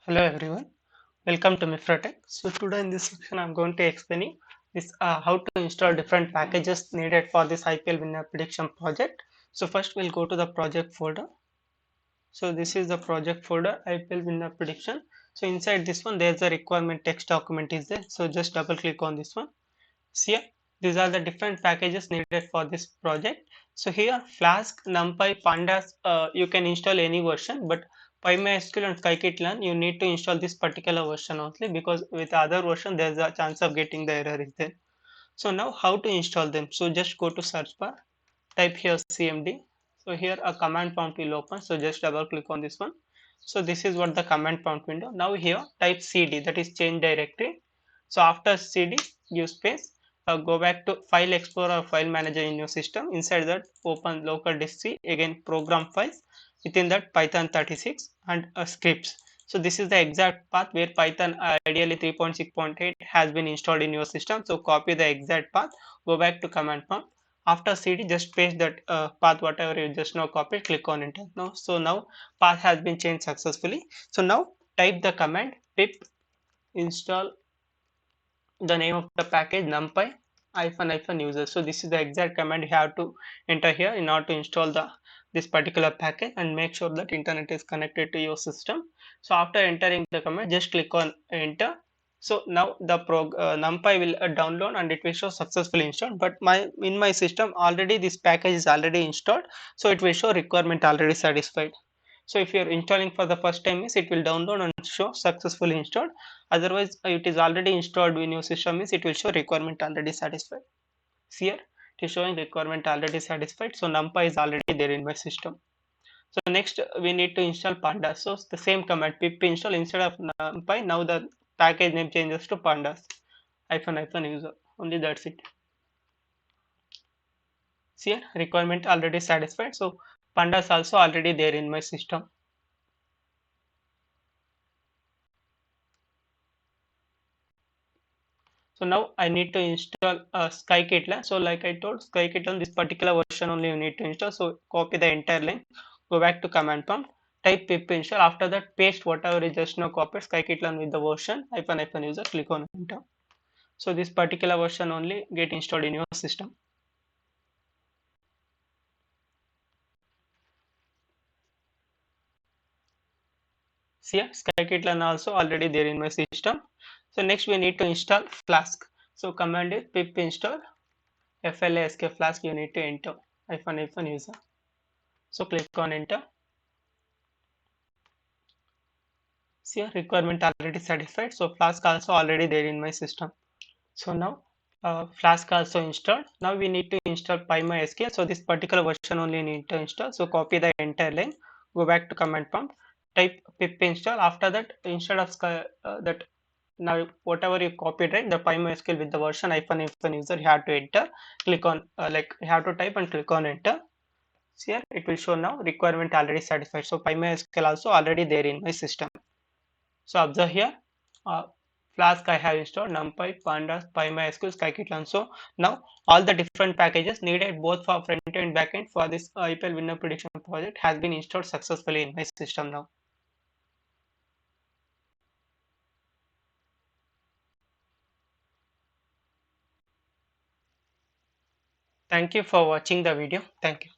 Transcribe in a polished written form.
Hello everyone, welcome to Mifratech. So today in this section I'm going to explain you this how to install different packages needed for this IPL winner prediction project. So first we'll go to the project folder. So this is the project folder IPL winner prediction. So inside this one there's a requirement text document is there. So just double click on this one. See here, these are the different packages needed for this project. So here Flask, NumPy, Pandas, you can install any version, but PyMySQL and scikit-learn you need to install this particular version only, because with other version there's a chance of getting the error is there. So now how to install them? So just go to search bar, type here cmd. So here a command prompt will open. So just double click on this one. So this is what the command prompt window. Now here type cd, that is change directory. So after cd give space, go back to file explorer or file manager in your system. Inside that open local disk C, again program files, within that python 36 and scripts. So this is the exact path where python ideally 3.6.8 has been installed in your system. So copy the exact path, go back to command prompt. After cd just paste that path whatever you just now copied, click on enter. Now so now path has been changed successfully. So now type the command pip install the name of the package numpy hyphen user. So this is the exact command you have to enter here in order to install this particular package, and make sure that internet is connected to your system. So after entering the command just click on enter. So now the numpy will download and it will show successfully installed, but in my system already this package is already installed, so it will show requirement already satisfied. So if you are installing for the first time means it will download and show successfully installed. Otherwise it is already installed in your system means it will show requirement already satisfied. See here it is showing requirement already satisfied. So numpy is already there in my system. So next we need to install pandas. So the same command pip install, instead of numpy now the package name changes to pandas hyphen user. Only that's it. See here requirement already satisfied. So pandas also already there in my system. So now I need to install scikit-learn. So like I told scikit-learn, this particular version only you need to install. So copy the entire link, go back to command prompt, type pip install. After that paste whatever you just now copied scikit-learn with the version hyphen user, click on enter. So this particular version only get installed in your system. See here scikit-learn also already there in my system. So next we need to install Flask. So command is pip install flask Flask, you need to enter hyphen user. So click on enter. See here requirement already satisfied. So Flask also already there in my system. So now Flask also installed. Now we need to install PyMySQL. So this particular version only need to install. So copy the entire line, go back to command prompt, type pip install. After that instead of that, now whatever you copied, right, the PyMySQL with the version hyphen user, you have to enter. Click on like you have to type and click on enter. See here it will show now requirement already satisfied. So PyMySQL also already there in my system. So observe here, uh, Flask I have installed, NumPy, Pandas, PyMySQL, scikit-learn. So now all the different packages needed both for front end and back end for this IPL winner prediction project has been installed successfully in my system now. Thank you for watching the video. Thank you.